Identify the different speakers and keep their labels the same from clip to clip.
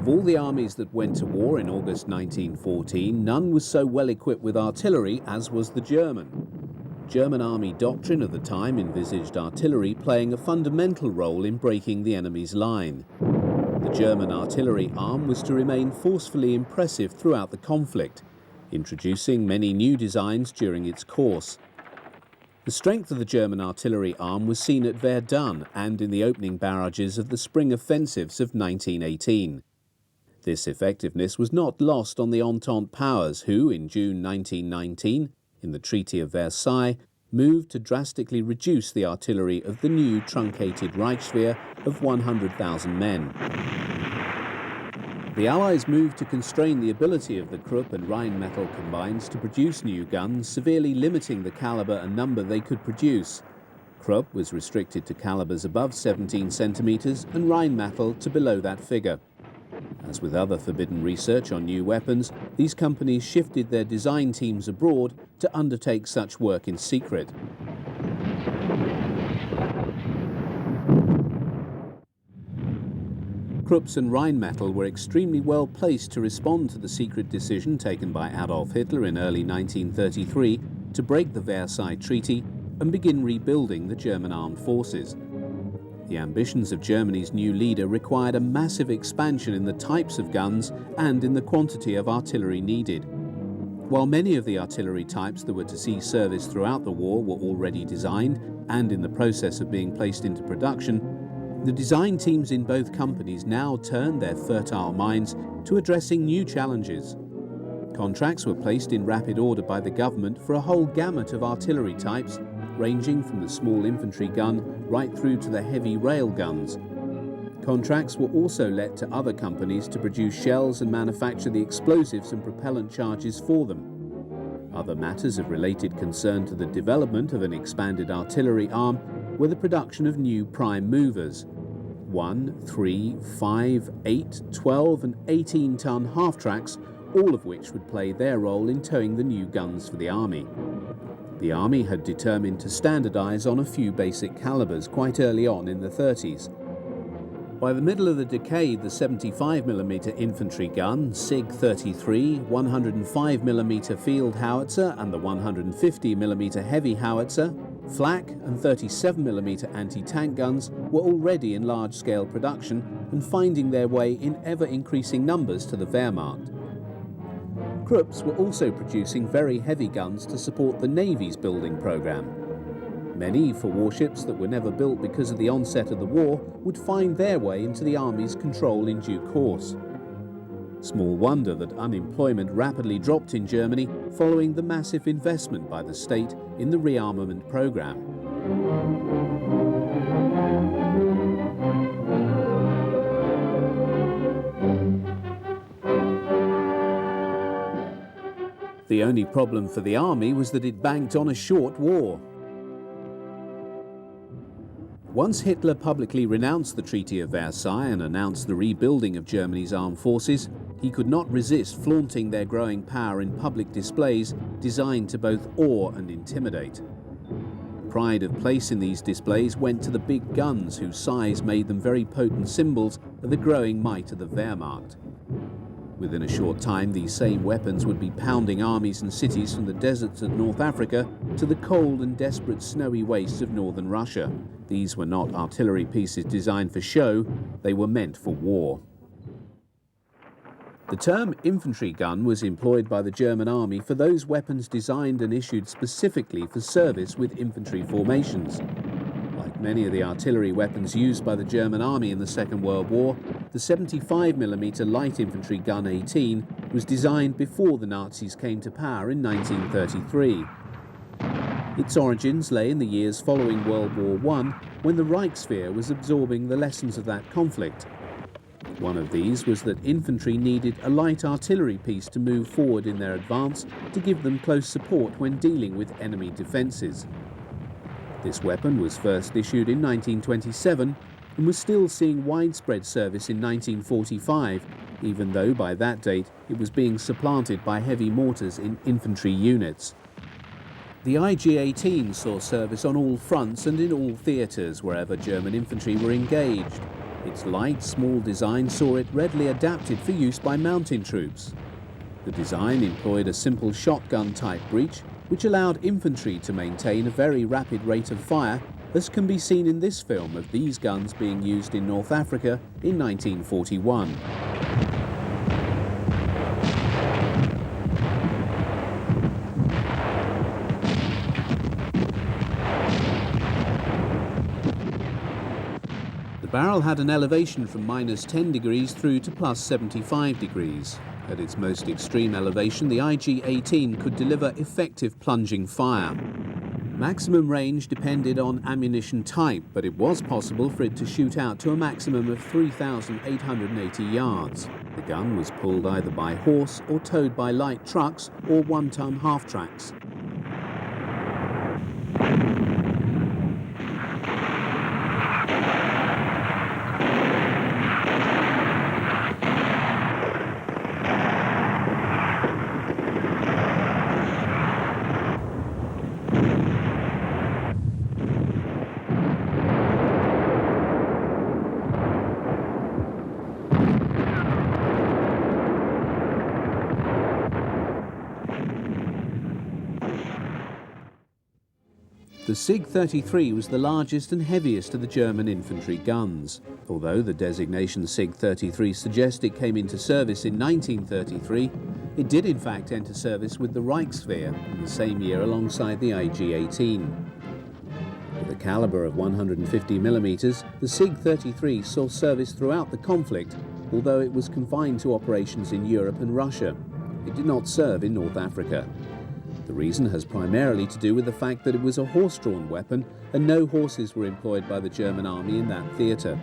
Speaker 1: all the armies that went to war in August 1914, none was so well equipped with artillery as was the German. German army doctrine of the time envisaged artillery playing a fundamental role in breaking the enemy's line. The German artillery arm was to remain forcefully impressive throughout the conflict, introducing many new designs during its course. The strength of the German artillery arm was seen at Verdun and in the opening barrages of the spring offensives of 1918. This effectiveness was not lost on the Entente powers who, in June 1919, in the Treaty of Versailles, moved to drastically reduce the artillery of the new truncated Reichswehr of 100,000 men. The Allies moved to constrain the ability of the Krupp and Rheinmetall combines to produce new guns, severely limiting the caliber and number they could produce. Krupp was restricted to calibers above 17 centimeters and Rheinmetall to below that figure. As with other forbidden research on new weapons, these companies shifted their design teams abroad to undertake such work in secret. Krupps and Rheinmetall were extremely well placed to respond to the secret decision taken by Adolf Hitler in early 1933 to break the Versailles Treaty and begin rebuilding the German armed forces. The ambitions of Germany's new leader required a massive expansion in the types of guns and in the quantity of artillery needed. While many of the artillery types that were to see service throughout the war were already designed and in the process of being placed into production, the design teams in both companies now turned their fertile minds to addressing new challenges. Contracts were placed in rapid order by the government for a whole gamut of artillery types, ranging from the small infantry gun right through to the heavy rail guns. Contracts were also let to other companies to produce shells and manufacture the explosives and propellant charges for them. Other matters of related concern to the development of an expanded artillery arm were the production of new prime movers. 1, 3, 5, 8, 12 and 18-ton half-tracks, all of which would play their role in towing the new guns for the army. The army had determined to standardize on a few basic calibers quite early on in the 30s. By the middle of the decade, the 75mm infantry gun, SIG-33, 105mm field howitzer and the 150mm heavy howitzer, Flak and 37mm anti-tank guns were already in large-scale production and finding their way in ever-increasing numbers to the Wehrmacht. Krupps were also producing very heavy guns to support the Navy's building program. Many, for warships that were never built because of the onset of the war, would find their way into the Army's control in due course. Small wonder that unemployment rapidly dropped in Germany following the massive investment by the state in the rearmament program. The only problem for the army was that it banked on a short war. Once Hitler publicly renounced the Treaty of Versailles and announced the rebuilding of Germany's armed forces, he could not resist flaunting their growing power in public displays designed to both awe and intimidate. Pride of place in these displays went to the big guns whose size made them very potent symbols of the growing might of the Wehrmacht. Within a short time, these same weapons would be pounding armies and cities from the deserts of North Africa to the cold and desperate snowy wastes of northern Russia. These were not artillery pieces designed for show, they were meant for war. The term infantry gun was employed by the German army for those weapons designed and issued specifically for service with infantry formations. Like many of the artillery weapons used by the German army in the Second World War, the 75mm light infantry gun 18 was designed before the Nazis came to power in 1933. Its origins lay in the years following World War I, when the Reichswehr was absorbing the lessons of that conflict. One of these was that infantry needed a light artillery piece to move forward in their advance to give them close support when dealing with enemy defences. This weapon was first issued in 1927 and was still seeing widespread service in 1945, even though by that date it was being supplanted by heavy mortars in infantry units. The IG-18 saw service on all fronts and in all theatres wherever German infantry were engaged. Its light, small design saw it readily adapted for use by mountain troops. The design employed a simple shotgun-type breech, which allowed infantry to maintain a very rapid rate of fire, as can be seen in this film of these guns being used in North Africa in 1941. The barrel had an elevation from -10 degrees through to +75 degrees. At its most extreme elevation, the IG-18 could deliver effective plunging fire. Maximum range depended on ammunition type, but it was possible for it to shoot out to a maximum of 3,880 yards. The gun was pulled either by horse or towed by light trucks or one-ton half-tracks. The SIG-33 was the largest and heaviest of the German infantry guns. Although the designation SIG-33 suggests it came into service in 1933, it did in fact enter service with the Reichswehr in the same year alongside the IG-18. With a caliber of 150 mm, the SIG-33 saw service throughout the conflict, although it was confined to operations in Europe and Russia. It did not serve in North Africa. The reason has primarily to do with the fact that it was a horse-drawn weapon and no horses were employed by the German army in that theatre.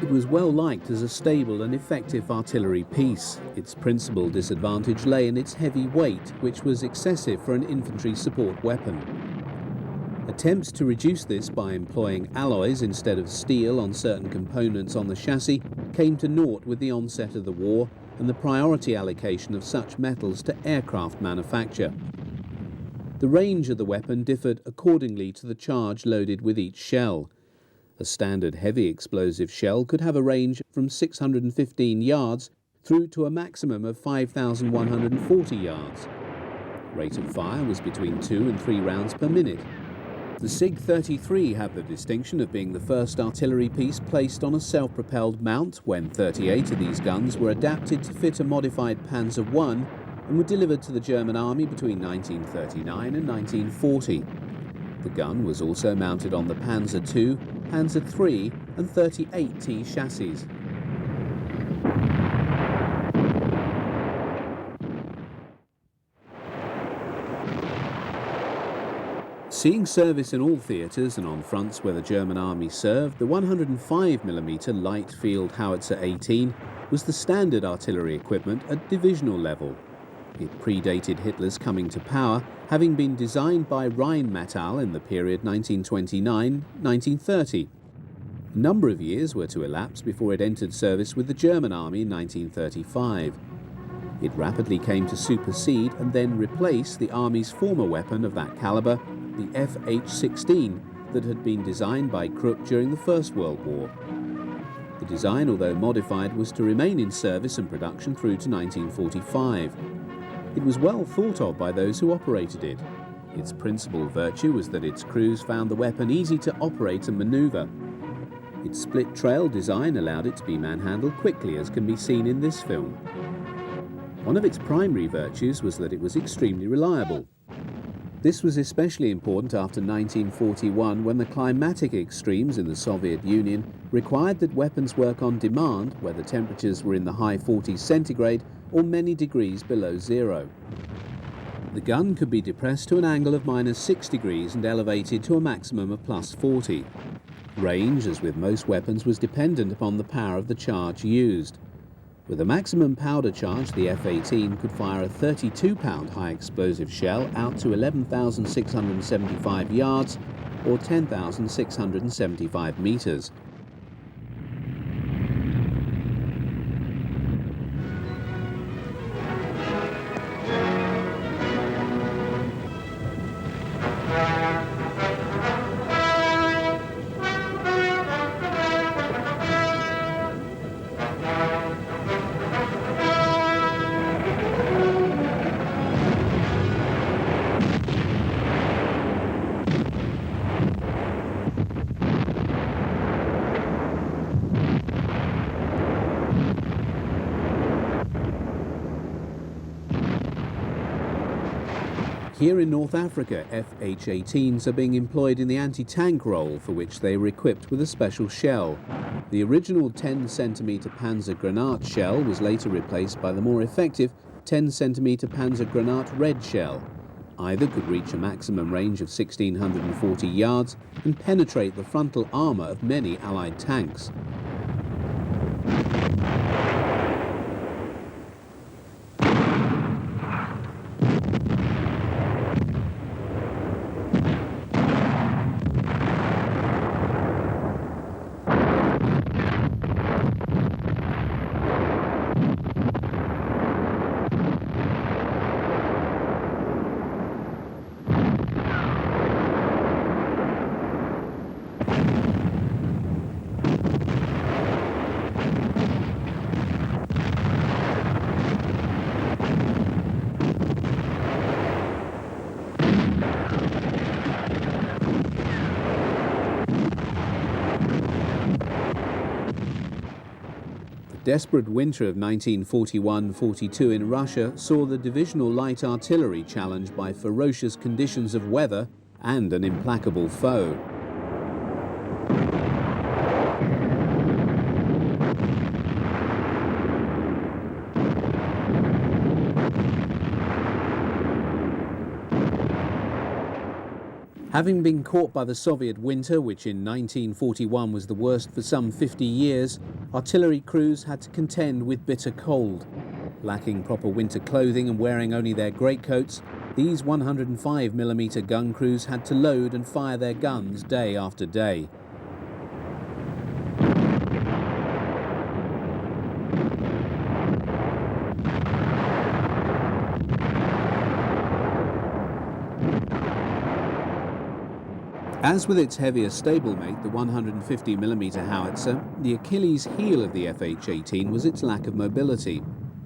Speaker 1: It was well liked as a stable and effective artillery piece. Its principal disadvantage lay in its heavy weight, which was excessive for an infantry support weapon. Attempts to reduce this by employing alloys instead of steel on certain components on the chassis came to naught with the onset of the war and the priority allocation of such metals to aircraft manufacture. The range of the weapon differed accordingly to the charge loaded with each shell. A standard heavy explosive shell could have a range from 615 yards through to a maximum of 5,140 yards. Rate of fire was between 2 and 3 rounds per minute. The SIG-33 had the distinction of being the first artillery piece placed on a self-propelled mount when 38 of these guns were adapted to fit a modified Panzer I and were delivered to the German army between 1939 and 1940. The gun was also mounted on the Panzer II, Panzer III and 38T chassis. Seeing service in all theatres and on fronts where the German army served, the 105mm light field howitzer 18 was the standard artillery equipment at divisional level. It predated Hitler's coming to power, having been designed by Rheinmetall in the period 1929-1930. A number of years were to elapse before it entered service with the German army in 1935. It rapidly came to supersede and then replace the army's former weapon of that caliber, the FH-16, that had been designed by Krupp during the First World War. The design, although modified, was to remain in service and production through to 1945. It was well thought of by those who operated it. Its principal virtue was that its crews found the weapon easy to operate and maneuver. Its split trail design allowed it to be manhandled quickly, as can be seen in this film. One of its primary virtues was that it was extremely reliable. This was especially important after 1941, when the climatic extremes in the Soviet Union required that weapons work on demand, whether temperatures were in the high 40s centigrade or many degrees below zero. The gun could be depressed to an angle of -6 degrees and elevated to a maximum of +40. Range, as with most weapons, was dependent upon the power of the charge used. With a maximum powder charge, the F-18 could fire a 32-pound high-explosive shell out to 11,675 yards or 10,675 meters. Here in North Africa, FH-18s are being employed in the anti-tank role, for which they were equipped with a special shell. The original 10-cm Panzergranat shell was later replaced by the more effective 10-cm Panzergranat red shell. Either could reach a maximum range of 1,640 yards and penetrate the frontal armour of many Allied tanks. The desperate winter of 1941-42 in Russia saw the divisional light artillery challenged by ferocious conditions of weather and an implacable foe. Having been caught by the Soviet winter, which in 1941 was the worst for some 50 years, artillery crews had to contend with bitter cold. Lacking proper winter clothing and wearing only their greatcoats, these 105mm gun crews had to load and fire their guns day after day. As with its heavier stablemate, the 150mm howitzer, the Achilles heel of the FH-18 was its lack of mobility.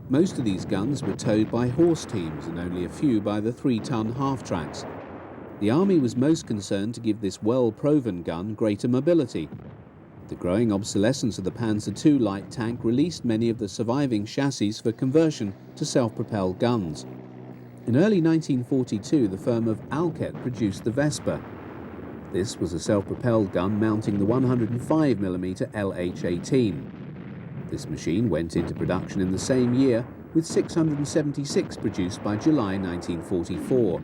Speaker 1: Most of these guns were towed by horse teams and only a few by the 3-ton half-tracks. The Army was most concerned to give this well-proven gun greater mobility. The growing obsolescence of the Panzer II light tank released many of the surviving chassis for conversion to self-propelled guns. In early 1942, the firm of Alket produced the Vespa. This was a self-propelled gun mounting the 105mm LH-18. This machine went into production in the same year, with 676 produced by July 1944.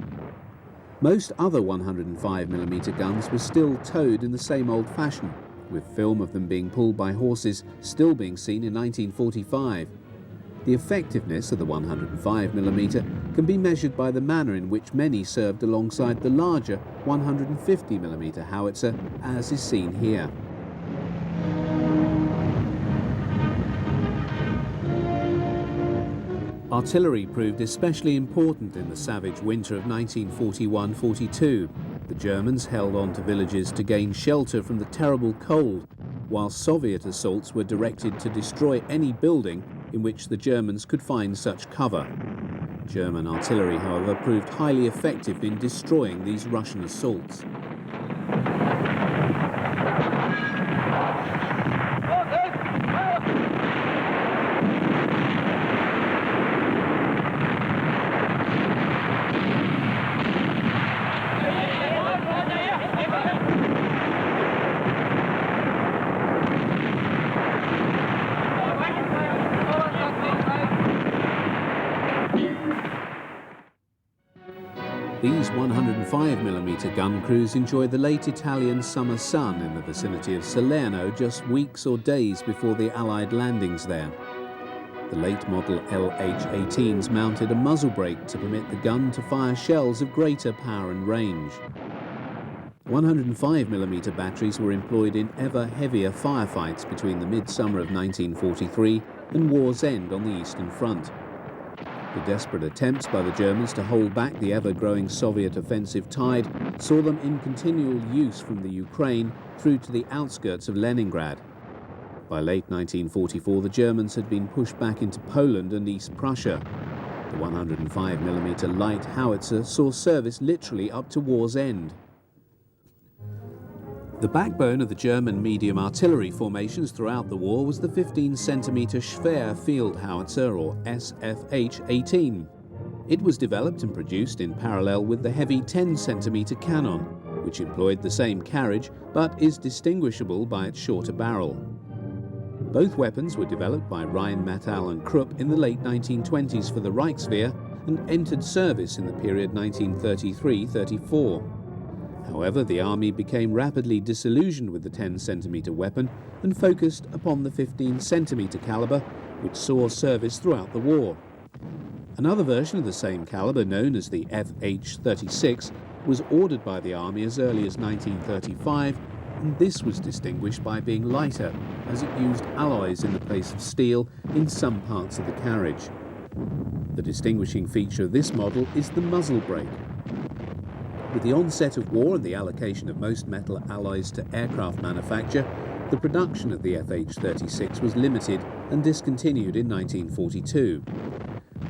Speaker 1: Most other 105mm guns were still towed in the same old fashion, with film of them being pulled by horses still being seen in 1945. The effectiveness of the 105mm can be measured by the manner in which many served alongside the larger 150mm howitzer, as is seen here. Artillery proved especially important in the savage winter of 1941-42. The Germans held on to villages to gain shelter from the terrible cold, while Soviet assaults were directed to destroy any building in which the Germans could find such cover. German artillery, however, proved highly effective in destroying these Russian assaults. These 105mm gun crews enjoyed the late Italian summer sun in the vicinity of Salerno just weeks or days before the Allied landings there. The late model LH-18s mounted a muzzle brake to permit the gun to fire shells of greater power and range. 105mm batteries were employed in ever heavier firefights between the midsummer of 1943 and war's end on the Eastern Front. The desperate attempts by the Germans to hold back the ever-growing Soviet offensive tide saw them in continual use from the Ukraine through to the outskirts of Leningrad. By late 1944, the Germans had been pushed back into Poland and East Prussia. The 105mm light howitzer saw service literally up to war's end. The backbone of the German medium artillery formations throughout the war was the 15-cm Schwer field howitzer, or SFH-18. It was developed and produced in parallel with the heavy 10-centimetre cannon, which employed the same carriage but is distinguishable by its shorter barrel. Both weapons were developed by Rheinmetall and Krupp in the late 1920s for the Reichswehr and entered service in the period 1933-34. However, the army became rapidly disillusioned with the 10-centimetre weapon and focused upon the 15-centimetre caliber, which saw service throughout the war. Another version of the same caliber, known as the FH-36, was ordered by the army as early as 1935, and this was distinguished by being lighter, as it used alloys in the place of steel in some parts of the carriage. The distinguishing feature of this model is the muzzle brake. With the onset of war and the allocation of most metal alloys to aircraft manufacture, the production of the FH-36 was limited and discontinued in 1942.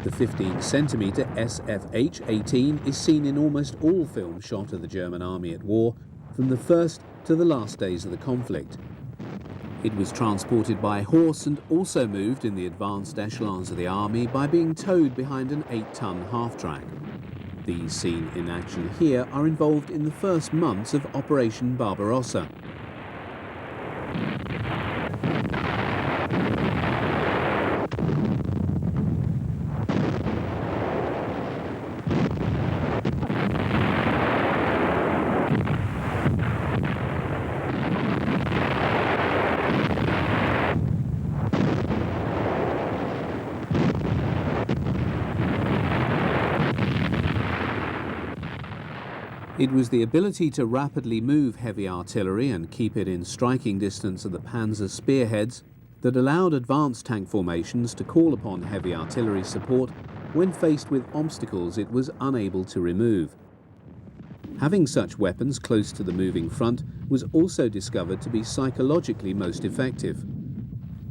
Speaker 1: The 15-centimetre SFH-18 is seen in almost all films shot of the German army at war, from the first to the last days of the conflict. It was transported by horse and also moved in the advanced echelons of the army by being towed behind an 8-ton half-track. These seen in action here are involved in the first months of Operation Barbarossa. It was the ability to rapidly move heavy artillery and keep it in striking distance of the panzer spearheads that allowed advanced tank formations to call upon heavy artillery support when faced with obstacles it was unable to remove. Having such weapons close to the moving front was also discovered to be psychologically most effective.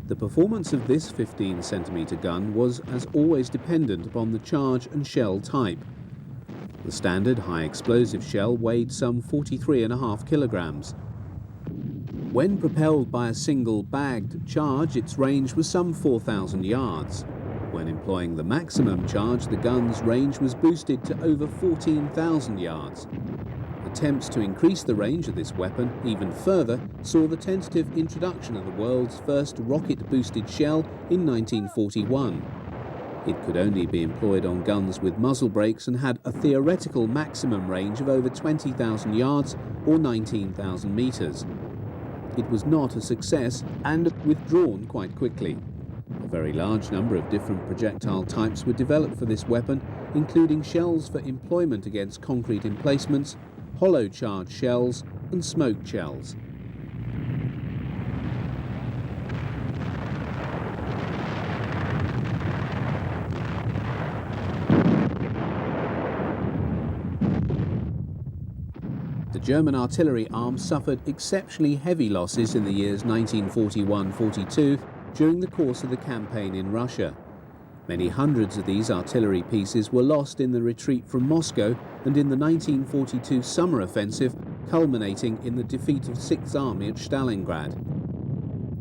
Speaker 1: The performance of this 15-centimetre gun was, as always, dependent upon the charge and shell type. The standard high-explosive shell weighed some 43.5 kilograms. When propelled by a single bagged charge, its range was some 4,000 yards. When employing the maximum charge, the gun's range was boosted to over 14,000 yards. Attempts to increase the range of this weapon even further saw the tentative introduction of the world's first rocket-boosted shell in 1941. It could only be employed on guns with muzzle brakes and had a theoretical maximum range of over 20,000 yards or 19,000 meters. It was not a success and withdrawn quite quickly. A very large number of different projectile types were developed for this weapon, including shells for employment against concrete emplacements, hollow charge shells and smoked shells. The German artillery arm suffered exceptionally heavy losses in the years 1941-42 during the course of the campaign in Russia. Many hundreds of these artillery pieces were lost in the retreat from Moscow and in the 1942 summer offensive, culminating in the defeat of Sixth Army at Stalingrad.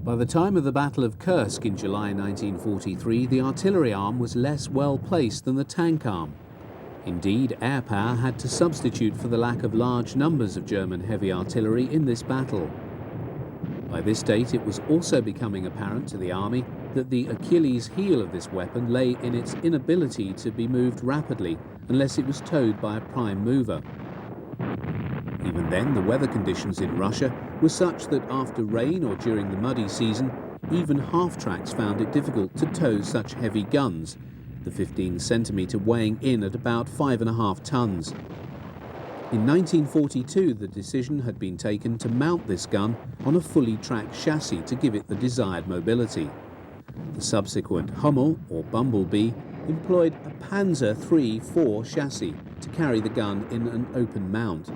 Speaker 1: By the time of the Battle of Kursk in July 1943, the artillery arm was less well placed than the tank arm. Indeed, air power had to substitute for the lack of large numbers of German heavy artillery in this battle. By this date, it was also becoming apparent to the army that the Achilles heel of this weapon lay in its inability to be moved rapidly unless it was towed by a prime mover. Even then, the weather conditions in Russia were such that after rain or during the muddy season, even half-tracks found it difficult to tow such heavy guns, the 15-centimetre weighing in at about 5.5 tons. In 1942, the decision had been taken to mount this gun on a fully tracked chassis to give it the desired mobility. The subsequent Hummel, or Bumblebee, employed a Panzer III-4 chassis to carry the gun in an open mount.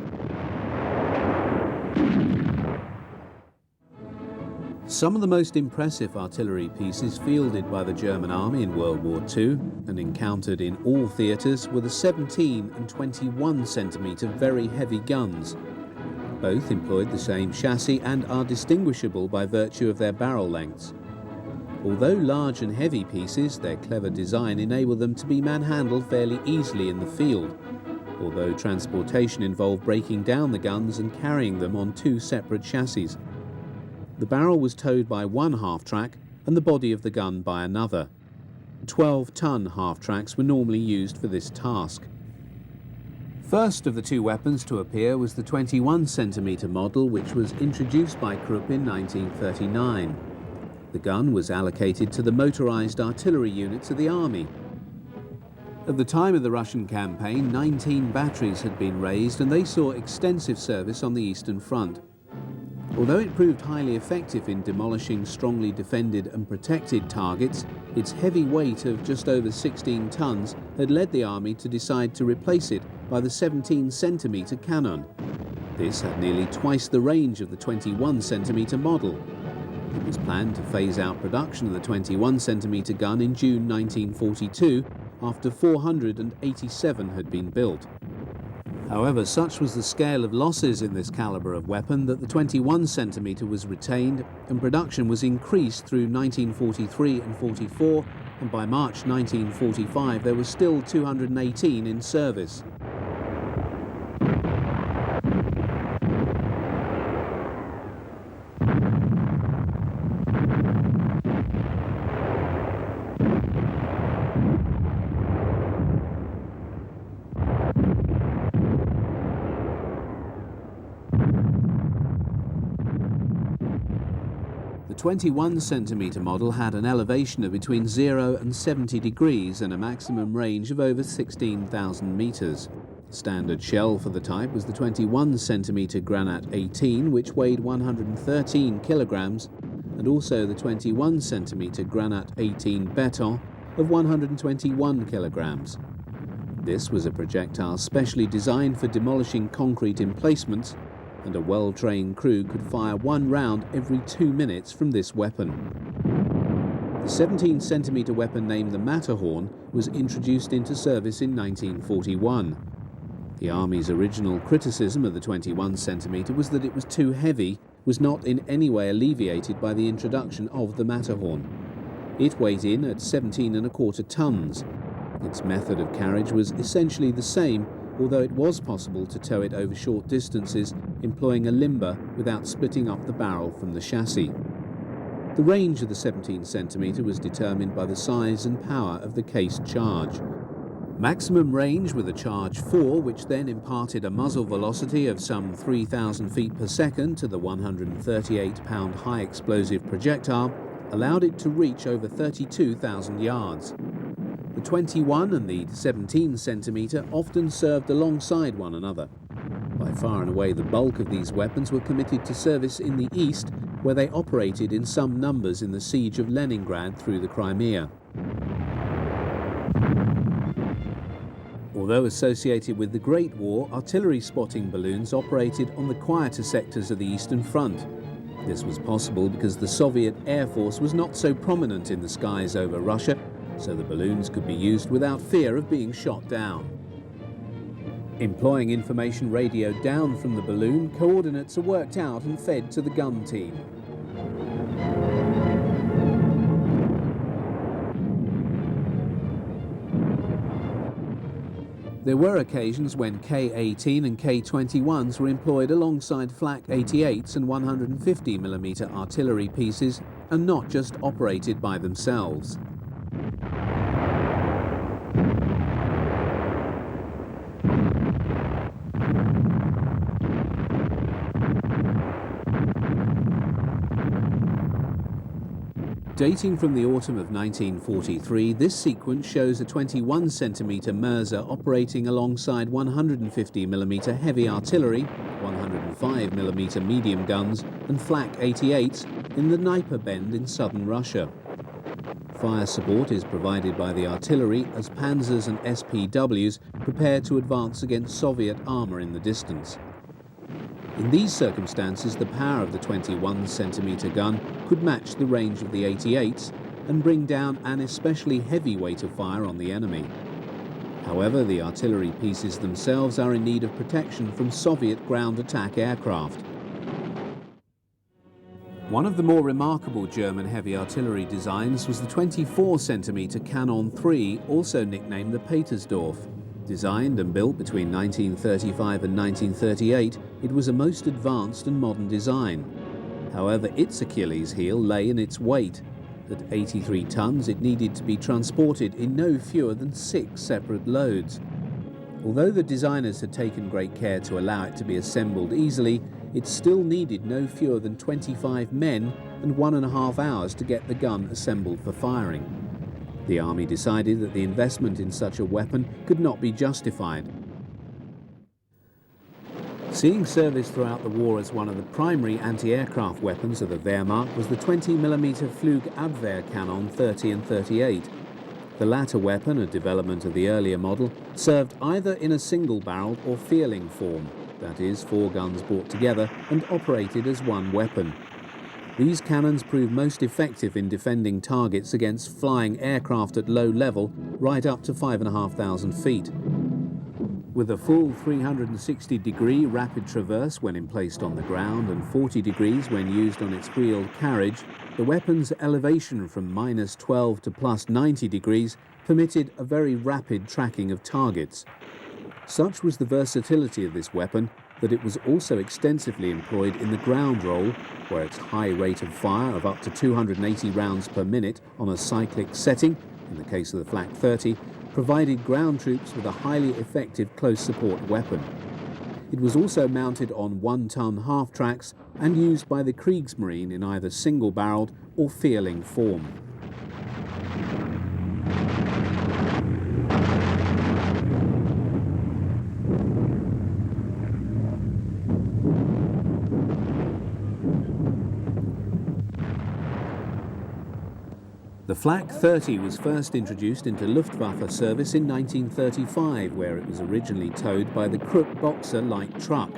Speaker 1: Some of the most impressive artillery pieces fielded by the German army in World War II and encountered in all theatres were the 17 and 21 centimetre very heavy guns. Both employed the same chassis and are distinguishable by virtue of their barrel lengths. Although large and heavy pieces, their clever design enabled them to be manhandled fairly easily in the field, although transportation involved breaking down the guns and carrying them on two separate chassis. The barrel was towed by one half-track and the body of the gun by another. 12-ton half-tracks were normally used for this task. First of the two weapons to appear was the 21-centimetre model, which was introduced by Krupp in 1939. The gun was allocated to the motorised artillery units of the army. At the time of the Russian campaign, 19 batteries had been raised and they saw extensive service on the Eastern Front. Although it proved highly effective in demolishing strongly defended and protected targets, its heavy weight of just over 16 tons had led the army to decide to replace it by the 17-centimetre cannon. This had nearly twice the range of the 21-centimetre model. It was planned to phase out production of the 21-centimetre gun in June 1942, after 487 had been built. However, such was the scale of losses in this calibre of weapon that the 21-centimetre was retained and production was increased through 1943 and 44, and by March 1945 there were still 218 in service. The 21-centimetre model had an elevation of between 0 and 70 degrees and a maximum range of over 16,000 metres. Standard shell for the type was the 21-centimetre Granat 18, which weighed 113 kilograms, and also the 21-centimetre Granat 18 Beton of 121 kilograms. This was a projectile specially designed for demolishing concrete emplacements, and a well-trained crew could fire one round every 2 minutes from this weapon. The 17-centimetre weapon named the Matterhorn was introduced into service in 1941. The Army's original criticism of the 21-centimetre was that it was too heavy, was not in any way alleviated by the introduction of the Matterhorn. It weighed in at 17¼ tons. Its method of carriage was essentially the same, although it was possible to tow it over short distances, employing a limber without splitting up the barrel from the chassis. The range of the 17-centimetre was determined by the size and power of the cased charge. Maximum range with a charge 4, which then imparted a muzzle velocity of some 3,000 feet per second to the 138-pound high-explosive projectile, allowed it to reach over 32,000 yards. The 21 and the 17-centimetre often served alongside one another. By far and away the bulk of these weapons were committed to service in the east, where they operated in some numbers in the siege of Leningrad through the Crimea. Although associated with the Great War, artillery spotting balloons operated on the quieter sectors of the Eastern Front. This was possible because the Soviet Air Force was not so prominent in the skies over Russia, so the balloons could be used without fear of being shot down. Employing information radioed down from the balloon, coordinates are worked out and fed to the gun team. There were occasions when K-18 and K-21s were employed alongside Flak 88s and 150mm artillery pieces, and not just operated by themselves. Dating from the autumn of 1943, this sequence shows a 21-centimetre Mirza operating alongside 150mm heavy artillery, 105mm medium guns and Flak 88s in the Dnieper Bend in southern Russia. Fire support is provided by the artillery as Panzers and SPWs prepare to advance against Soviet armour in the distance. In these circumstances, the power of the 21-centimetre gun could match the range of the 88s and bring down an especially heavy weight of fire on the enemy. However, the artillery pieces themselves are in need of protection from Soviet ground attack aircraft. One of the more remarkable German heavy artillery designs was the 24-centimetre Canon 3, also nicknamed the Petersdorf. Designed and built between 1935 and 1938, it was a most advanced and modern design. However, its Achilles heel lay in its weight. At 83 tons, it needed to be transported in no fewer than 6 separate loads. Although the designers had taken great care to allow it to be assembled easily, it still needed no fewer than 25 men and 1.5 hours to get the gun assembled for firing. The army decided that the investment in such a weapon could not be justified. Seeing service throughout the war as one of the primary anti-aircraft weapons of the Wehrmacht was the 20mm Flugabwehr cannon 30 and 38. The latter weapon, a development of the earlier model, served either in a single-barreled or Vierling form, that is, 4 guns brought together and operated as one weapon. These cannons proved most effective in defending targets against flying aircraft at low level, right up to 5,500 feet. With a full 360-degree rapid traverse when emplaced on the ground and 40 degrees when used on its wheeled carriage, the weapon's elevation from -12 to +90 degrees permitted a very rapid tracking of targets. Such was the versatility of this weapon that it was also extensively employed in the ground role, where its high rate of fire of up to 280 rounds per minute on a cyclic setting, in the case of the Flak 30, provided ground troops with a highly effective close support weapon. It was also mounted on 1-ton half-tracks and used by the Kriegsmarine in either single-barreled or Vierling form. The Flak 30 was first introduced into Luftwaffe service in 1935, where it was originally towed by the Krupp Boxer light truck.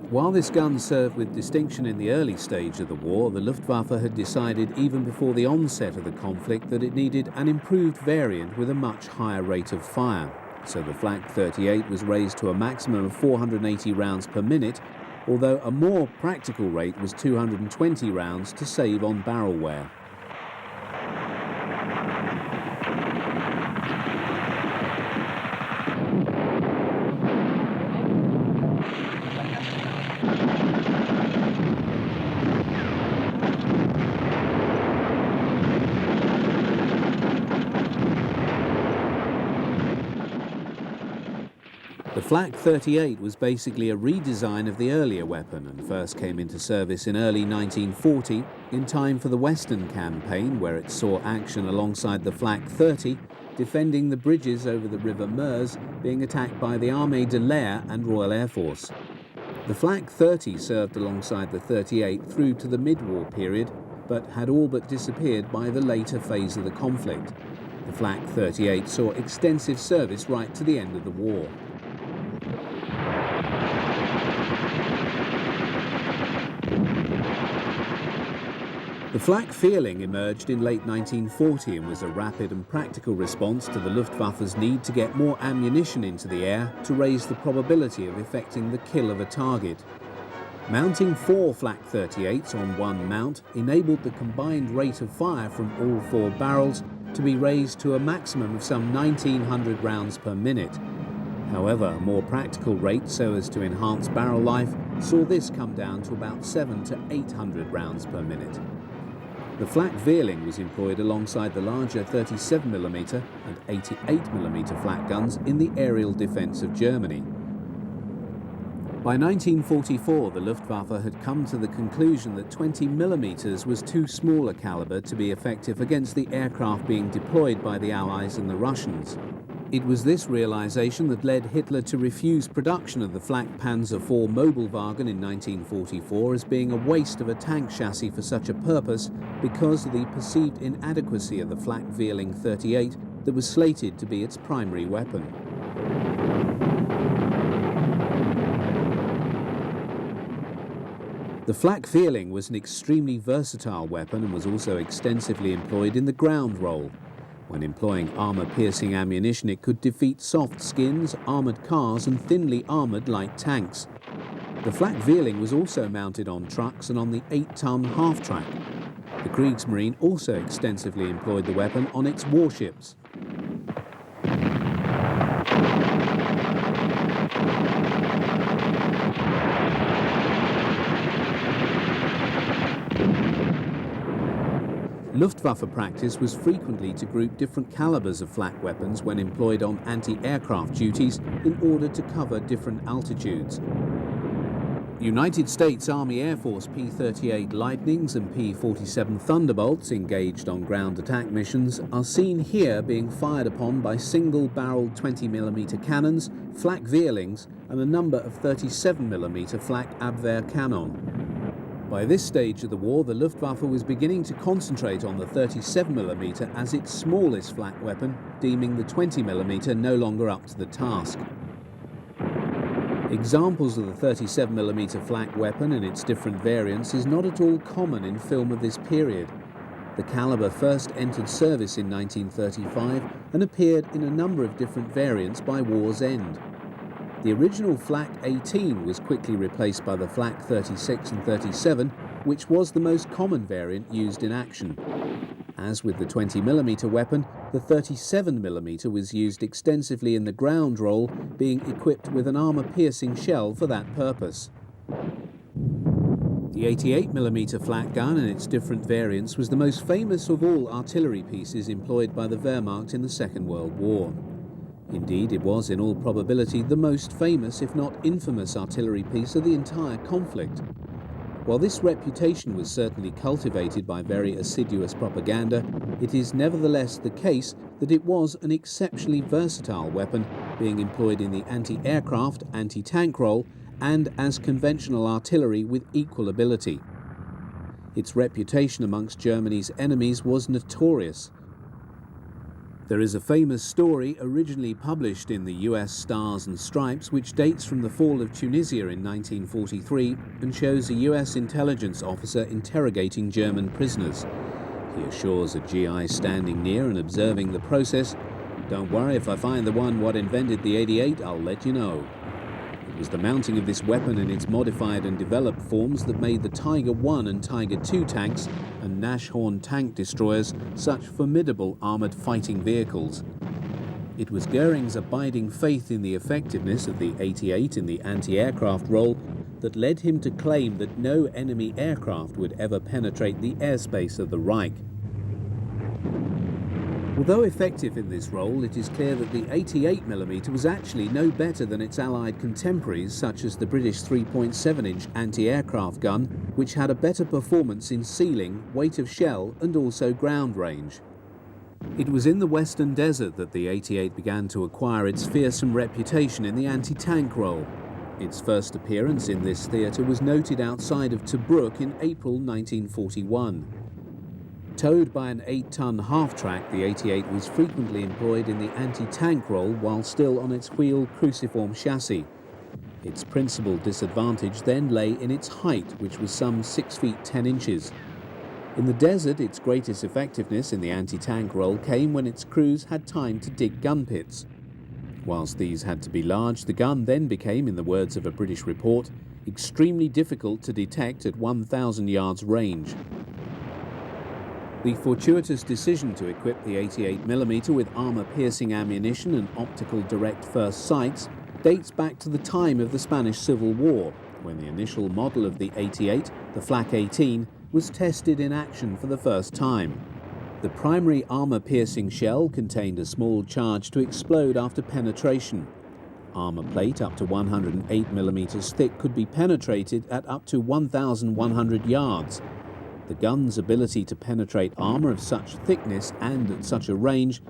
Speaker 1: While this gun served with distinction in the early stage of the war, the Luftwaffe had decided even before the onset of the conflict that it needed an improved variant with a much higher rate of fire. So the Flak 38 was raised to a maximum of 480 rounds per minute, although a more practical rate was 220 rounds to save on barrel wear. The Flak 38 was basically a redesign of the earlier weapon and first came into service in early 1940 in time for the Western Campaign, where it saw action alongside the Flak 30, defending the bridges over the River Meuse being attacked by the Armée de l'Air and Royal Air Force. The Flak 30 served alongside the 38 through to the mid-war period, but had all but disappeared by the later phase of the conflict. The Flak 38 saw extensive service right to the end of the war. The Flakvierling emerged in late 1940 and was a rapid and practical response to the Luftwaffe's need to get more ammunition into the air to raise the probability of effecting the kill of a target. Mounting 4 Flak 38s on one mount enabled the combined rate of fire from all 4 barrels to be raised to a maximum of some 1,900 rounds per minute. However, a more practical rate so as to enhance barrel life saw this come down to about 700 to 800 rounds per minute. The Flakvierling was employed alongside the larger 37mm and 88mm flak guns in the aerial defence of Germany. By 1944, the Luftwaffe had come to the conclusion that 20mm was too small a calibre to be effective against the aircraft being deployed by the Allies and the Russians. It was this realisation that led Hitler to refuse production of the Flak Panzer IV Mobilwagen in 1944 as being a waste of a tank chassis for such a purpose because of the perceived inadequacy of the Flakvierling 38 that was slated to be its primary weapon. The Flakvierling was an extremely versatile weapon and was also extensively employed in the ground role. When employing armour-piercing ammunition, it could defeat soft skins, armoured cars and thinly armoured light tanks. The Flakvierling was also mounted on trucks and on the 8-ton half-track. The Kriegsmarine also extensively employed the weapon on its warships. Luftwaffe practice was frequently to group different calibers of flak weapons when employed on anti-aircraft duties in order to cover different altitudes. United States Army Air Force P-38 Lightnings and P-47 Thunderbolts engaged on ground attack missions are seen here being fired upon by single-barreled 20mm cannons, Flakvierlings and a number of 37mm Flak Abwehr cannon. By this stage of the war, the Luftwaffe was beginning to concentrate on the 37mm as its smallest flak weapon, deeming the 20mm no longer up to the task. Examples of the 37mm flak weapon and its different variants is not at all common in film of this period. The caliber first entered service in 1935 and appeared in a number of different variants by war's end. The original Flak 18 was quickly replaced by the Flak 36 and 37, which was the most common variant used in action. As with the 20mm weapon, the 37mm was used extensively in the ground role, being equipped with an armour-piercing shell for that purpose. The 88mm flak gun and its different variants was the most famous of all artillery pieces employed by the Wehrmacht in the Second World War. Indeed, it was in all probability the most famous, if not infamous, artillery piece of the entire conflict. While this reputation was certainly cultivated by very assiduous propaganda, it is nevertheless the case that it was an exceptionally versatile weapon, being employed in the anti-aircraft, anti-tank role, and as conventional artillery with equal ability. Its reputation amongst Germany's enemies was notorious. There is a famous story originally published in the US Stars and Stripes which dates from the fall of Tunisia in 1943 and shows a US intelligence officer interrogating German prisoners. He assures a GI standing near and observing the process, "Don't worry, if I find the one what invented the 88, I'll let you know." It was the mounting of this weapon in its modified and developed forms that made the Tiger I and Tiger II tanks and Nashorn tank destroyers such formidable armoured fighting vehicles. It was Goering's abiding faith in the effectiveness of the 88 in the anti-aircraft role that led him to claim that no enemy aircraft would ever penetrate the airspace of the Reich. Although effective in this role, it is clear that the 88mm was actually no better than its Allied contemporaries, such as the British 3.7-inch anti-aircraft gun, which had a better performance in ceiling, weight of shell, and also ground range. It was in the Western Desert that the 88 began to acquire its fearsome reputation in the anti-tank role. Its first appearance in this theatre was noted outside of Tobruk in April 1941. Towed by an 8-ton half-track, the 88 was frequently employed in the anti-tank role while still on its wheel cruciform chassis. Its principal disadvantage then lay in its height, which was some 6 feet 10 inches. In the desert, its greatest effectiveness in the anti-tank role came when its crews had time to dig gun pits. Whilst these had to be large, the gun then became, in the words of a British report, extremely difficult to detect at 1,000 yards range. The fortuitous decision to equip the 88mm with armour-piercing ammunition and optical direct first sights dates back to the time of the Spanish Civil War, when the initial model of the 88, the Flak 18, was tested in action for the first time. The primary armour-piercing shell contained a small charge to explode after penetration. Armour plate up to 108mm thick could be penetrated at up to 1,100 yards. The gun's ability to penetrate armour of such thickness and at such a range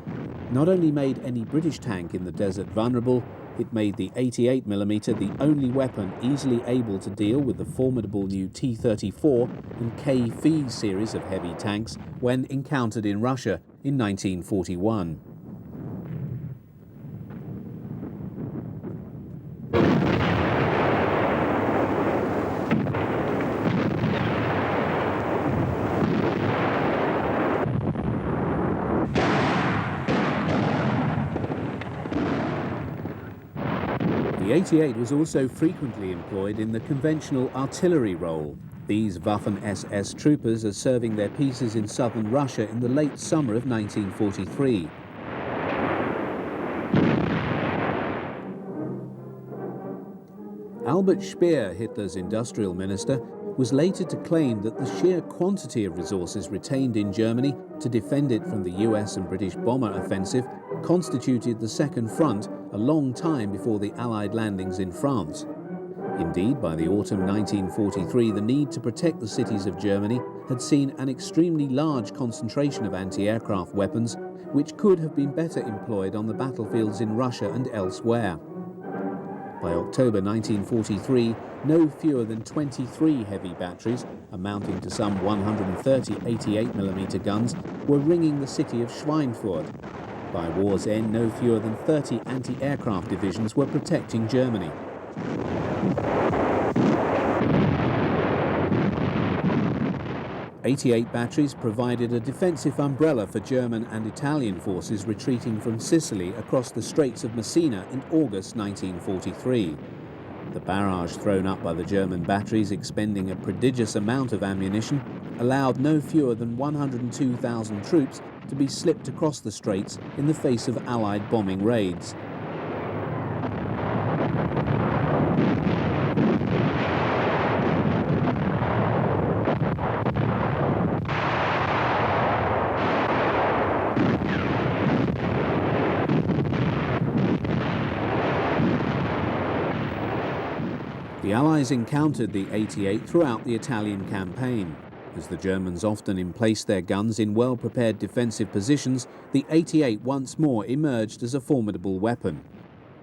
Speaker 1: not only made any British tank in the desert vulnerable, it made the 88mm the only weapon easily able to deal with the formidable new T-34 and K-Phi series of heavy tanks when encountered in Russia in 1941. The The 88 was also frequently employed in the conventional artillery role. These Waffen-SS troopers are serving their pieces in southern Russia in the late summer of 1943. Albert Speer, Hitler's industrial minister, was later to claim that the sheer quantity of resources retained in Germany to defend it from the US and British bomber offensive constituted the Second Front a long time before the Allied landings in France. Indeed, by the autumn 1943, the need to protect the cities of Germany had seen an extremely large concentration of anti-aircraft weapons, which could have been better employed on the battlefields in Russia and elsewhere. By October 1943, no fewer than 23 heavy batteries, amounting to some 130 88mm guns, were ringing the city of Schweinfurt. By war's end, no fewer than 30 anti-aircraft divisions were protecting Germany. .88 batteries provided a defensive umbrella for German and Italian forces retreating from Sicily across the Straits of Messina in August 1943. The barrage thrown up by the German batteries, expending a prodigious amount of ammunition, allowed no fewer than 102,000 troops to be slipped across the straits in the face of Allied bombing raids. The Allies encountered the 88 throughout the Italian campaign. As the Germans often emplaced their guns in well-prepared defensive positions, the 88 once more emerged as a formidable weapon.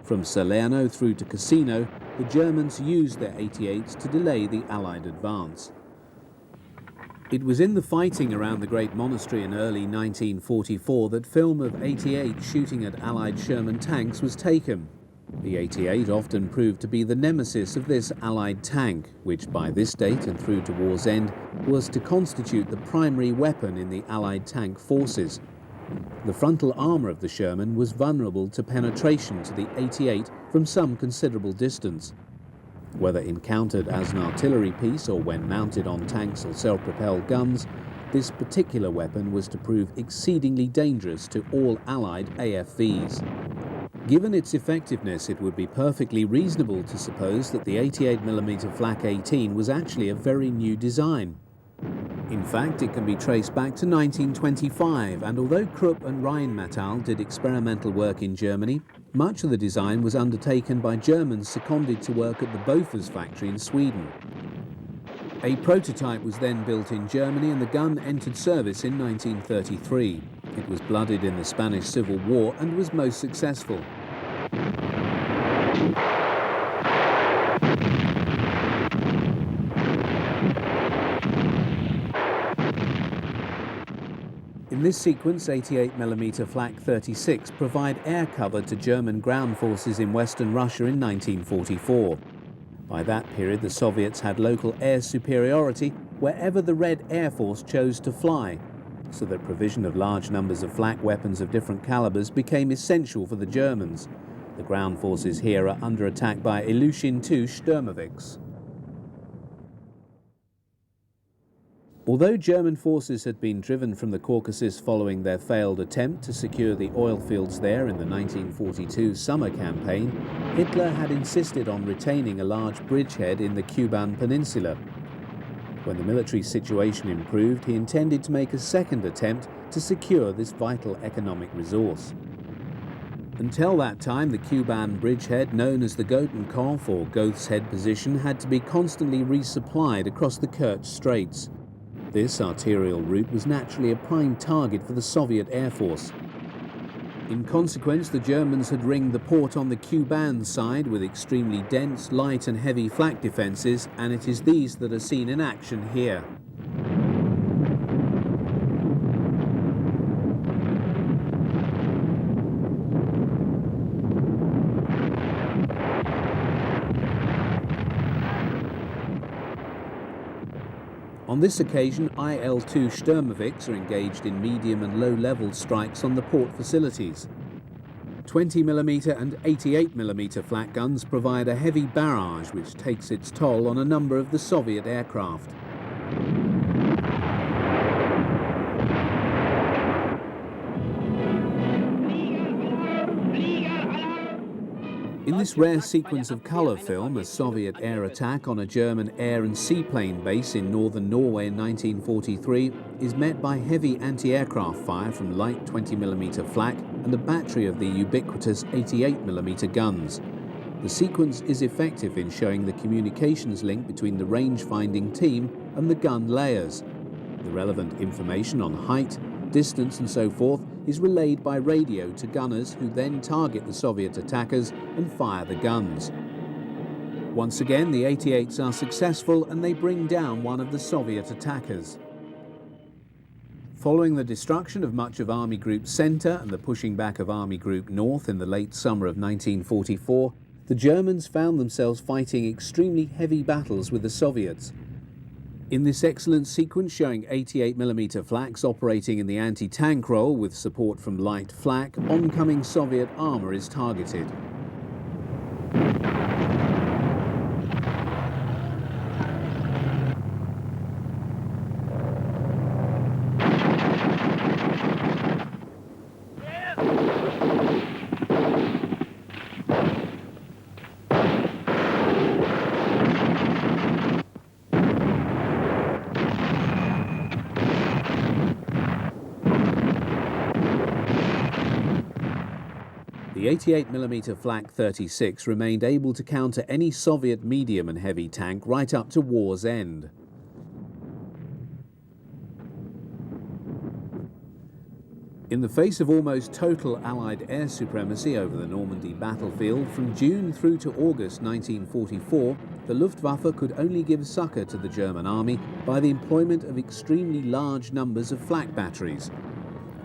Speaker 1: From Salerno through to Cassino, the Germans used their 88s to delay the Allied advance. It was in the fighting around the Great Monastery in early 1944 that film of 88 shooting at Allied Sherman tanks was taken. The 88 often proved to be the nemesis of this Allied tank, which by this date and through to war's end was to constitute the primary weapon in the Allied tank forces. The frontal armour of the Sherman was vulnerable to penetration to the 88 from some considerable distance. Whether encountered as an artillery piece or when mounted on tanks or self-propelled guns, this particular weapon was to prove exceedingly dangerous to all Allied AFVs. Given its effectiveness, it would be perfectly reasonable to suppose that the 88mm Flak 18 was actually a very new design. In fact, it can be traced back to 1925, and although Krupp and Rheinmetall did experimental work in Germany, much of the design was undertaken by Germans seconded to work at the Bofors factory in Sweden. A prototype was then built in Germany and the gun entered service in 1933. It was blooded in the Spanish Civil War and was most successful. In this sequence, 88mm Flak 36 provide air cover to German ground forces in western Russia in 1944. By that period, the Soviets had local air superiority wherever the Red Air Force chose to fly, so that provision of large numbers of flak weapons of different calibers became essential for the Germans. The ground forces here are under attack by Ilyushin II Sturmovix. Although German forces had been driven from the Caucasus following their failed attempt to secure the oil fields there in the 1942 summer campaign, Hitler had insisted on retaining a large bridgehead in the Kuban Peninsula. When the military situation improved, he intended to make a second attempt to secure this vital economic resource. Until that time, the Kuban bridgehead, known as the Gotenkopf or Goth's Head position, had to be constantly resupplied across the Kerch Straits. This arterial route was naturally a prime target for the Soviet Air Force. In consequence, the Germans had ringed the port on the Kuban side with extremely dense, light and heavy flak defences, and it is these that are seen in action here. On this occasion, IL-2 Sturmovix are engaged in medium and low-level strikes on the port facilities. 20mm and 88mm flak guns provide a heavy barrage which takes its toll on a number of the Soviet aircraft. In this rare sequence of colour film, a Soviet air attack on a German air and seaplane base in northern Norway in 1943 is met by heavy anti-aircraft fire from light 20mm flak and a battery of the ubiquitous 88mm guns. The sequence is effective in showing the communications link between the range-finding team and the gun layers. The relevant information on height, distance and so forth is relayed by radio to gunners who then target the Soviet attackers and fire the guns. Once again, the 88s are successful and they bring down one of the Soviet attackers. Following the destruction of much of Army Group Centre and the pushing back of Army Group North in the late summer of 1944, the Germans found themselves fighting extremely heavy battles with the Soviets. In this excellent sequence showing 88mm flaks operating in the anti-tank role with support from light flak, oncoming Soviet armour is targeted. The 88mm Flak 36 remained able to counter any Soviet medium and heavy tank right up to war's end. In the face of almost total Allied air supremacy over the Normandy battlefield, from June through to August 1944, the Luftwaffe could only give succour to the German army by the employment of extremely large numbers of flak batteries.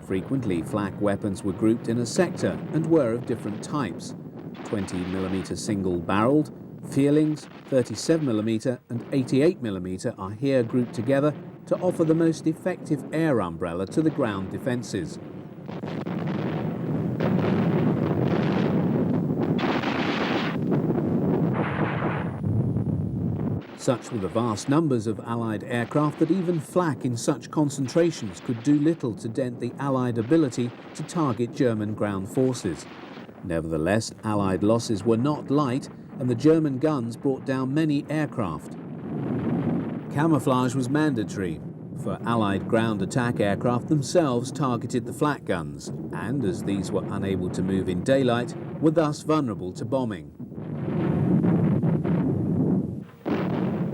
Speaker 1: Frequently, flak weapons were grouped in a sector and were of different types. 20mm single-barreled, Vierlings, 37mm and 88mm are here grouped together to offer the most effective air umbrella to the ground defences. Such were the vast numbers of Allied aircraft that even flak in such concentrations could do little to dent the Allied ability to target German ground forces. Nevertheless, Allied losses were not light, and the German guns brought down many aircraft. Camouflage was mandatory, for Allied ground attack aircraft themselves targeted the flak guns, and as these were unable to move in daylight, were thus vulnerable to bombing.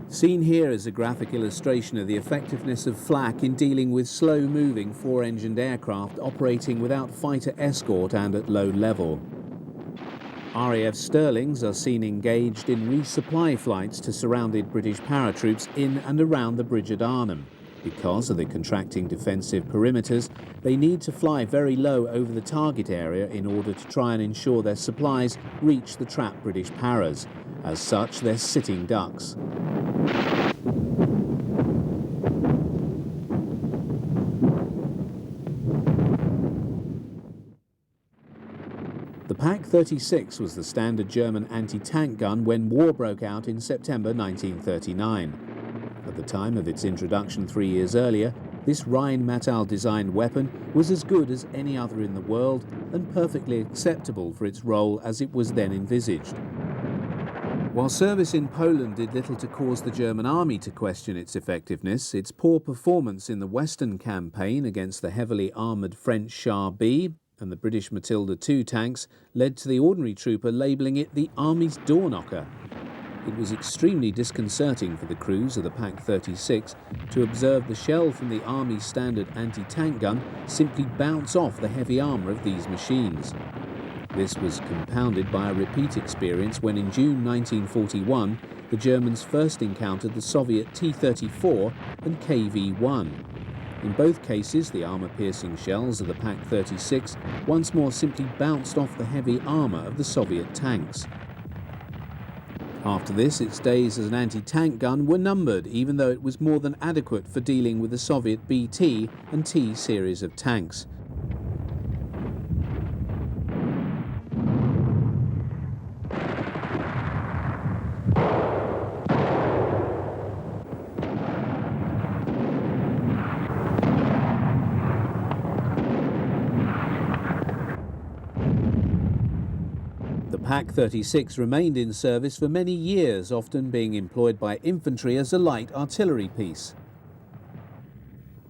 Speaker 1: Seen here is a graphic illustration of the effectiveness of flak in dealing with slow-moving four-engined aircraft operating without fighter escort and at low level. RAF Stirlings are seen engaged in resupply flights to surrounded British paratroops in and around the bridge at Arnhem. Because of the contracting defensive perimeters, they need to fly very low over the target area in order to try and ensure their supplies reach the trapped British paras. As such, they're sitting ducks. The Pak-36 was the standard German anti-tank gun when war broke out in September 1939. At the time of its introduction 3 years earlier, this Rheinmetall-designed weapon was as good as any other in the world and perfectly acceptable for its role as it was then envisaged. While service in Poland did little to cause the German army to question its effectiveness, its poor performance in the Western campaign against the heavily armoured French Char B and the British Matilda II tanks led to the ordinary trooper labelling it the Army's door knocker. It was extremely disconcerting for the crews of the Pak-36 to observe the shell from the Army's standard anti-tank gun simply bounce off the heavy armour of these machines. This was compounded by a repeat experience when in June 1941 the Germans first encountered the Soviet T-34 and KV-1. In both cases, the armour-piercing shells of the Pak-36 once more simply bounced off the heavy armour of the Soviet tanks. After this, its days as an anti-tank gun were numbered, even though it was more than adequate for dealing with the Soviet BT and T series of tanks. Pak-36 remained in service for many years, often being employed by infantry as a light artillery piece.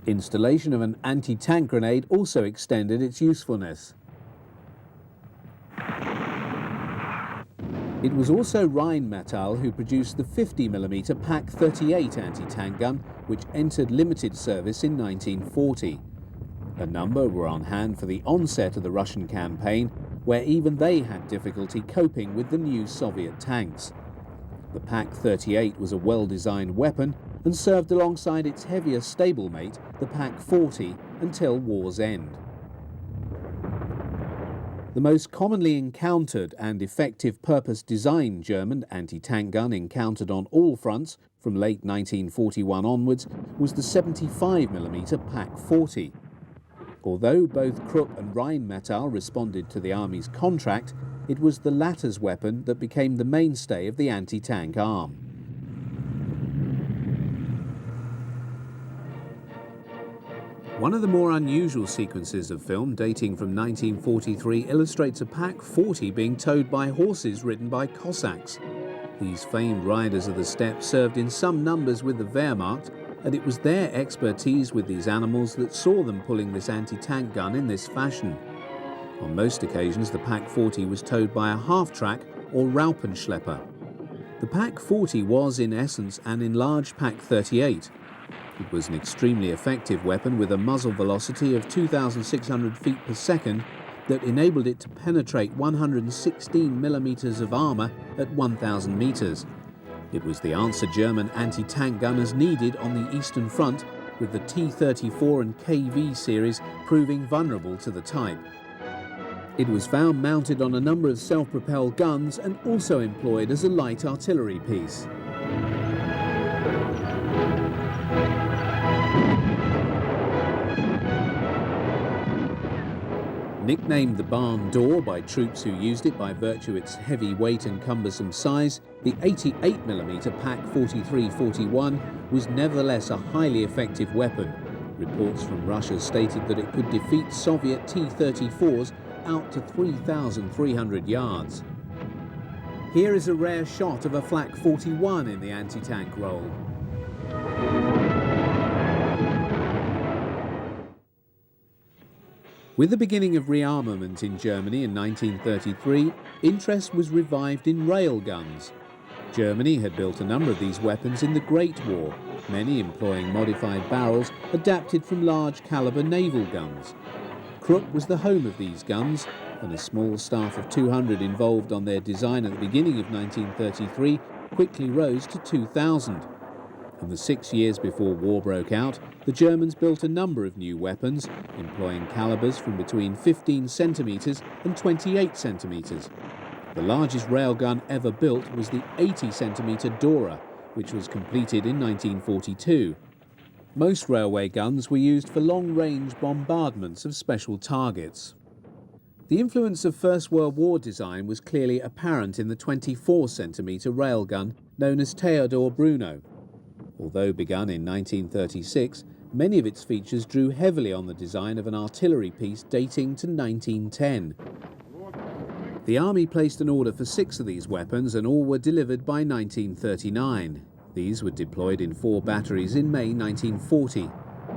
Speaker 1: Installation of an anti-tank grenade also extended its usefulness. It was also Rheinmetall who produced the 50mm Pak-38 anti-tank gun, which entered limited service in 1940. A number were on hand for the onset of the Russian campaign, where even they had difficulty coping with the new Soviet tanks. The Pak-38 was a well-designed weapon and served alongside its heavier stablemate, the Pak-40, until war's end. The most commonly encountered and effective purpose-designed German anti-tank gun encountered on all fronts from late 1941 onwards was the 75mm Pak-40. Although both Krupp and Rheinmetall responded to the Army's contract, it was the latter's weapon that became the mainstay of the anti-tank arm. One of the more unusual sequences of film dating from 1943 illustrates a Pak-40 being towed by horses ridden by Cossacks. These famed riders of the steppe served in some numbers with the Wehrmacht, and it was their expertise with these animals that saw them pulling this anti-tank gun in this fashion. On most occasions, the Pak-40 was towed by a half-track or Raupenschlepper. The Pak-40 was, in essence, an enlarged Pak-38. It was an extremely effective weapon with a muzzle velocity of 2,600 feet per second that enabled it to penetrate 116 millimeters of armor at 1,000 meters. It was the answer German anti-tank gunners needed on the Eastern Front, with the T-34 and KV series proving vulnerable to the type. It was found mounted on a number of self-propelled guns and also employed as a light artillery piece. Nicknamed the barn door by troops who used it by virtue of its heavy weight and cumbersome size, the 88mm Pak-43-41 was nevertheless a highly effective weapon. Reports from Russia stated that it could defeat Soviet T-34s out to 3,300 yards. Here is a rare shot of a Flak-41 in the anti-tank role. With the beginning of rearmament in Germany in 1933, interest was revived in railguns. Germany had built a number of these weapons in the Great War, many employing modified barrels adapted from large caliber naval guns. Krupp was the home of these guns, and a small staff of 200 involved on their design at the beginning of 1933 quickly rose to 2,000. In the 6 years before war broke out, the Germans built a number of new weapons, employing calibers from between 15 centimeters and 28 centimeters. The largest railgun ever built was the 80 centimeter Dora, which was completed in 1942. Most railway guns were used for long-range bombardments of special targets. The influence of First World War design was clearly apparent in the 24 centimeter railgun known as Theodor Bruno. Although begun in 1936, many of its features drew heavily on the design of an artillery piece dating to 1910. The Army placed an order for 6 of these weapons, and all were delivered by 1939. These were deployed in 4 batteries in May 1940.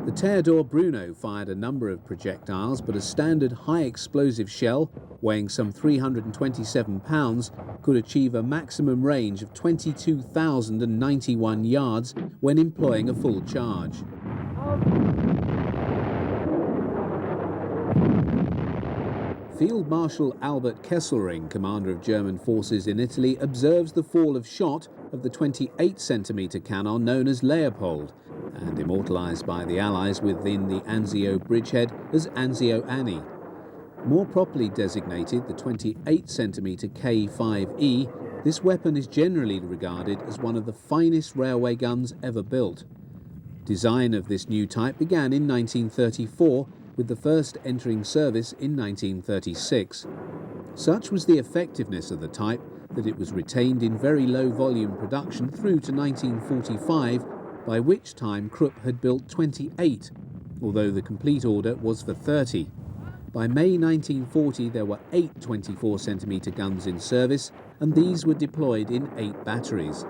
Speaker 1: The Theodor Bruno fired a number of projectiles, but a standard high-explosive shell, weighing some 327 pounds, could achieve a maximum range of 22,091 yards when employing a full charge. Field Marshal Albert Kesselring, commander of German forces in Italy, observes the fall of shot of the 28 centimeter cannon known as Leopold, and immortalized by the Allies within the Anzio bridgehead as Anzio Annie. More properly designated the 28 centimeter K5E, this weapon is generally regarded as one of the finest railway guns ever built. Design of this new type began in 1934, with the first entering service in 1936. Such was the effectiveness of the type that it was retained in very low volume production through to 1945, by which time Krupp had built 28, although the complete order was for 30. By May 1940 there were 8 24-centimetre guns in service, and these were deployed in 8 batteries.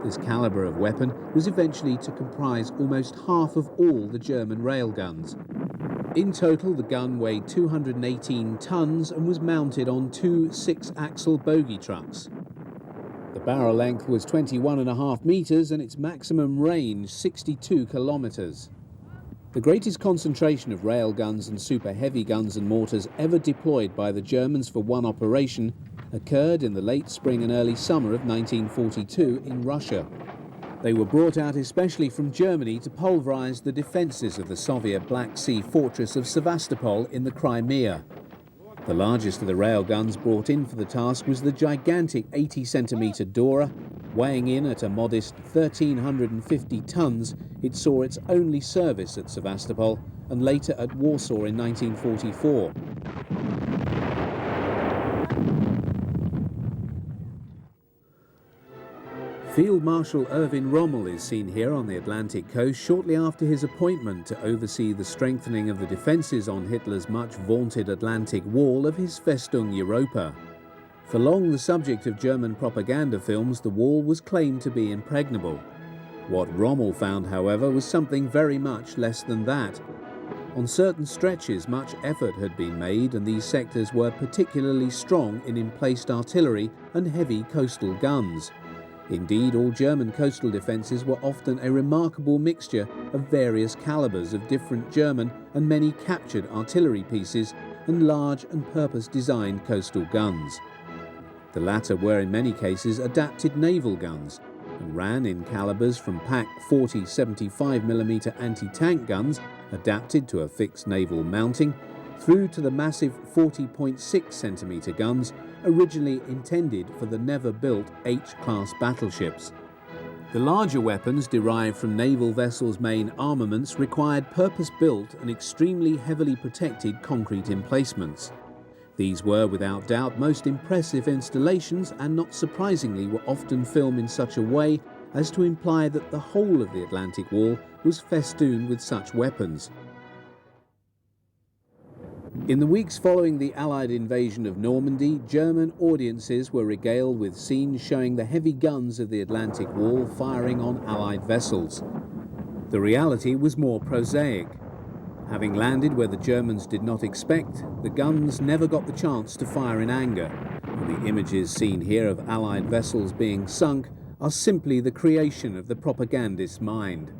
Speaker 1: This calibre of weapon was eventually to comprise almost half of all the German railguns. In total, the gun weighed 218 tons and was mounted on 2 6-axle bogie trucks. The barrel length was 21.5 metres and its maximum range 62 kilometres. The greatest concentration of railguns and super heavy guns and mortars ever deployed by the Germans for one operation occurred in the late spring and early summer of 1942 in Russia. They were brought out especially from Germany to pulverise the defences of the Soviet Black Sea fortress of Sevastopol in the Crimea. The largest of the railguns brought in for the task was the gigantic 80-centimetre Dora. Weighing in at a modest 1,350 tons, it saw its only service at Sevastopol and later at Warsaw in 1944. Field Marshal Erwin Rommel is seen here on the Atlantic coast shortly after his appointment to oversee the strengthening of the defences on Hitler's much-vaunted Atlantic Wall of his Festung Europa. For long the subject of German propaganda films, the wall was claimed to be impregnable. What Rommel found, however, was something very much less than that. On certain stretches, much effort had been made, and these sectors were particularly strong in emplaced artillery and heavy coastal guns. Indeed, all German coastal defences were often a remarkable mixture of various calibres of different German and many captured artillery pieces and large and purpose-designed coastal guns. The latter were in many cases adapted naval guns and ran in calibres from pack 40 75mm anti-tank guns adapted to a fixed naval mounting through to the massive 40.6-centimetre guns originally intended for the never-built H-class battleships. The larger weapons derived from naval vessels' main armaments required purpose-built and extremely heavily protected concrete emplacements. These were, without doubt, most impressive installations and, not surprisingly, were often filmed in such a way as to imply that the whole of the Atlantic Wall was festooned with such weapons. In the weeks following the Allied invasion of Normandy, German audiences were regaled with scenes showing the heavy guns of the Atlantic Wall firing on Allied vessels. The reality was more prosaic. Having landed where the Germans did not expect, the guns never got the chance to fire in anger, and the images seen here of Allied vessels being sunk are simply the creation of the propagandist's mind.